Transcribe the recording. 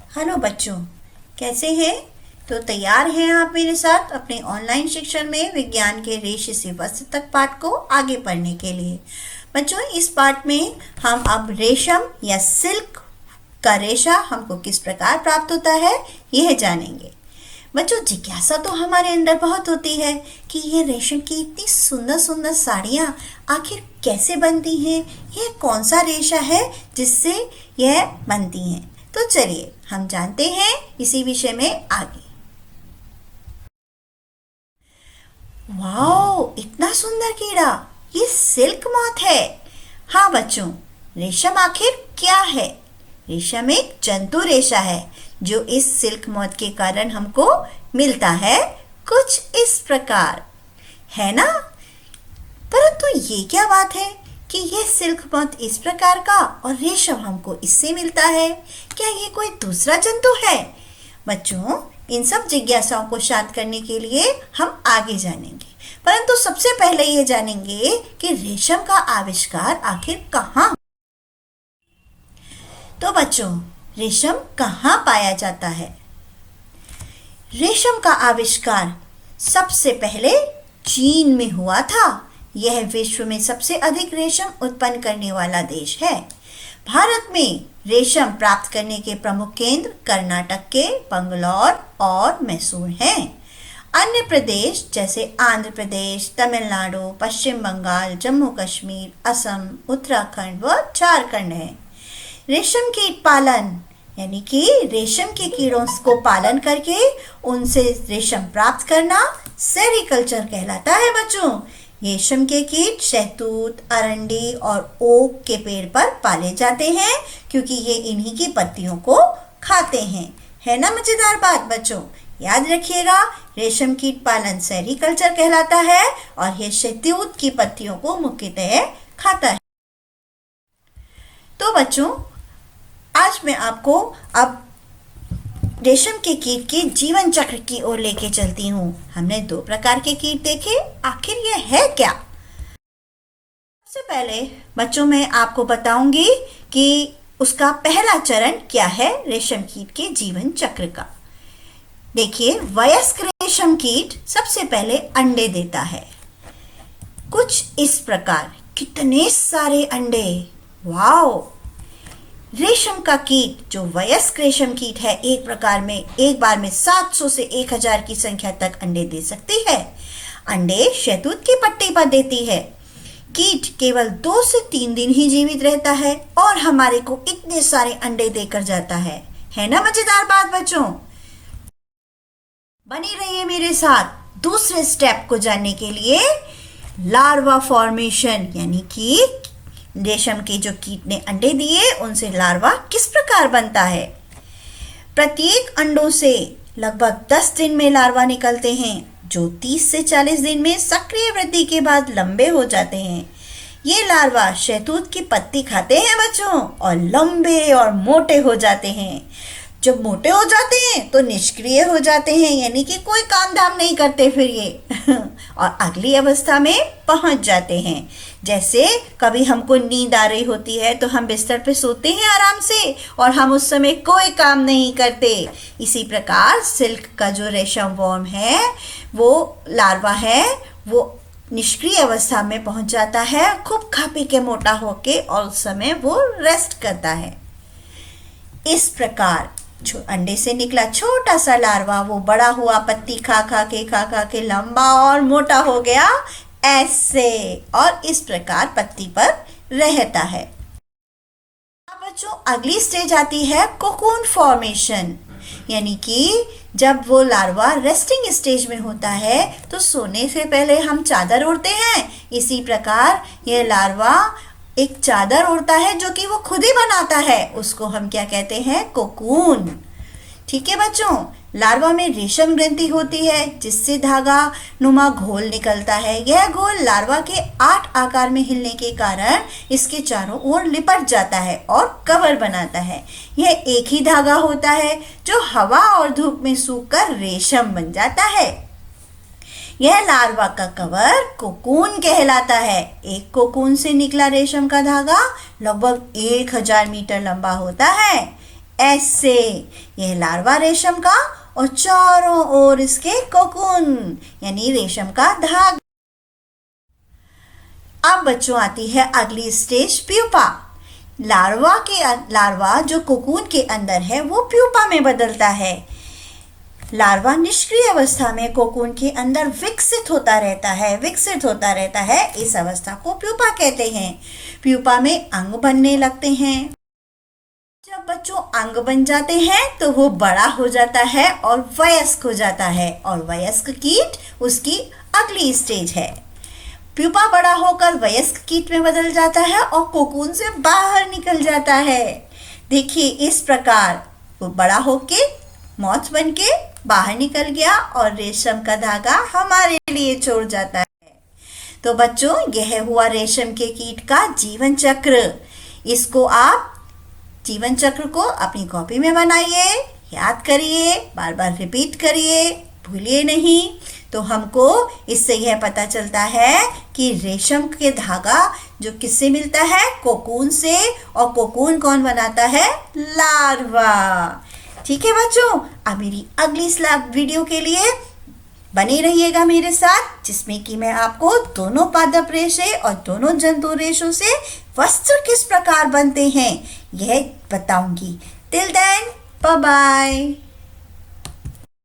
Hello बच्चों, कैसे हैं? तो तैयार हैं आप मेरे साथ अपने ऑनलाइन शिक्षण में विज्ञान के रेशे से वस्त्र तक पाठ को आगे पढ़ने के लिए। बच्चों, इस पाठ में हम अब रेशम या सिल्क का रेशा हमको किस प्रकार प्राप्त होता है यह जानेंगे। बच्चों, जिज्ञासा तो हमारे अंदर बहुत होती है कि ये रेशम की इतनी सुंदर सुंदर साड़ियाँ आखिर कैसे बनती हैं, यह कौन सा रेशा है जिससे यह बनती हैं। तो चलिए हम जानते हैं इसी विषय में आगे। वाओ, इतना सुंदर कीड़ा, ये सिल्क मॉथ है। हाँ बच्चों, रेशम आखिर क्या है? रेशम एक जंतु रेशा है जो इस सिल्क मॉथ के कारण हमको मिलता है कुछ इस प्रकार, है ना? परंतु ये क्या बात है कि यह सिल्क मॉथ इस प्रकार का और रेशम हमको इससे मिलता है? क्या ये कोई दूसरा जंतु है? बच्चों, इन सब जिज्ञासाओं को शांत करने के लिए हम आगे जानेंगे, परंतु सबसे पहले ये जानेंगे कि रेशम का आविष्कार आखिर कहाँ। तो बच्चों, रेशम कहाँ पाया जाता है? रेशम का आविष्कार सबसे पहले चीन में हुआ था। यह विश्व में सबसे अधिक रेशम उत्पन्न करने वाला देश है। भारत में रेशम प्राप्त करने के प्रमुख केंद्र कर्नाटक के बंगलौर और मैसूर हैं। अन्य प्रदेश जैसे आंध्र प्रदेश, तमिलनाडु, पश्चिम बंगाल, जम्मू कश्मीर, असम, उत्तराखंड व झारखंड हैं। रेशम कीट पालन यानी कि रेशम के कीड़ों को पालन करके उनसे रेशम प्राप्त करना सेरीकल्चर कहलाता है। बच्चों, रेशम के कीट शहतूत, अरंडी और ओक के पेड़ पर पाले जाते हैं क्योंकि ये इन्हीं की पत्तियों को खाते हैं। है ना मजेदार बात बच्चों? याद रखिएगा, रेशम कीट पालन सेरीकल्चर कहलाता है और ये शहतूत की पत्तियों को मुख्यतः खाता है। तो बच्चों, आज मैं आपको अब रेशम के कीट के जीवन चक्र की ओर लेके चलती हूँ। हमने 2 प्रकार के कीट देखे, आखिर यह है क्या? सबसे पहले बच्चों मैं आपको बताऊंगी कि उसका पहला चरण क्या है रेशम कीट के जीवन चक्र का। देखिए, वयस्क रेशम कीट सबसे पहले अंडे देता है, कुछ इस प्रकार। कितने सारे अंडे! वाओ! रेशम का कीट जो वयस्क रेशम कीट है एक बार में 700 से 1000 की संख्या तक अंडे दे सकती है। अंडे शहतूत की पत्ती पर देती है। कीट केवल 2 से 3 दिन ही जीवित रहता है और हमारे को इतने सारे अंडे देकर जाता है। है ना मजेदार बात बच्चों? बनी रहिए मेरे साथ दूसरे स्टेप को जानने के लिए। लार्वा फॉर्मेशन यानी कि रेशम के जो कीट ने अंडे दिए उनसे लार्वा किस प्रकार बनता है। प्रत्येक अंडों से लगभग 10 दिन में लार्वा निकलते हैं जो 30 से 40 दिन में सक्रिय वृद्धि के बाद लंबे हो जाते हैं। ये लार्वा शहतूत की पत्ती खाते हैं बच्चों और लंबे और मोटे हो जाते हैं। जब मोटे हो जाते हैं तो निष्क्रिय हो जाते हैं, यानी कि कोई काम धाम नहीं करते फिर ये और अगली अवस्था में पहुंच जाते हैं। जैसे कभी हमको नींद आ रही होती है तो हम बिस्तर पे सोते हैं आराम से और हम उस समय कोई काम नहीं करते। इसी प्रकार सिल्क का जो रेशम वॉर्म है, वो लार्वा है, वो निष्क्रिय अवस्था में पहुंच जाता है, खूब खा पी के मोटा होके, और उस समय वो रेस्ट करता है। इस प्रकार अंडे से निकला छोटा सा लार्वा वो बड़ा हुआ, पत्ती खा खा के लंबा और मोटा हो गया ऐसे, और इस प्रकार पत्ती पर रहता है। अब बच्चों, अगली स्टेज आती है कोकून फॉर्मेशन, यानी कि जब वो लार्वा रेस्टिंग स्टेज में होता है तो सोने से पहले हम चादर ओढ़ते हैं। इसी प्रकार यह लार्वा एक चादर ओढ़ता है जो कि वो खुद ही बनाता है, उसको हम क्या कहते हैं? कोकून। ठीक है बच्चों, लार्वा में रेशम ग्रंथि होती है जिससे धागा नुमा घोल निकलता है। यह घोल लार्वा के 8 आकार में हिलने के कारण इसके चारों ओर लिपट जाता है और कवर बनाता है। यह एक ही धागा होता है जो हवा और धूप में सूखकर रेशम बन जाता है। यह लार्वा का कवर कोकून कहलाता है। एक कोकून से निकला रेशम का धागा लगभग 1000 मीटर लंबा होता है। ऐसे। यह लार्वा रेशम का और चारों ओर इसके कोकून यानी रेशम का धागा। अब बच्चों आती है अगली स्टेज, प्यूपा। लार्वा जो कोकून के अंदर है वो प्यूपा में बदलता है। लार्वा निष्क्रिय अवस्था में कोकून के अंदर विकसित होता रहता है। इस अवस्था को प्यूपा कहते हैं। प्यूपा में अंग बनने लगते हैं। जब बच्चों अंग बन जाते हैं तो वो बड़ा हो जाता है और वयस्क हो जाता है, और वयस्क कीट उसकी अगली स्टेज है। प्यूपा बड़ा होकर वयस्क कीट में बदल जाता है और कोकून से बाहर निकल जाता है। देखिए इस प्रकार वो बड़ा होके मॉथ बन के बाहर निकल गया और रेशम का धागा हमारे लिए छोड़ जाता है। तो बच्चों यह हुआ रेशम के कीट का जीवन चक्र। इसको आप जीवन चक्र को अपनी कॉपी में बनाइए, याद करिए, बार बार रिपीट करिए, भूलिए नहीं। तो हमको इससे यह पता चलता है कि रेशम के धागा जो किससे मिलता है, कोकून से, और कोकून कौन बनाता है, लार्वा। ठीक है बच्चों, अब मेरी अगली वीडियो के लिए बने रहिएगा मेरे साथ, जिसमें कि मैं आपको दोनों पादप रेशे और दोनों जंतु रेशों से वस्त्र किस प्रकार बनते हैं यह बताऊंगी। Till then, bye bye.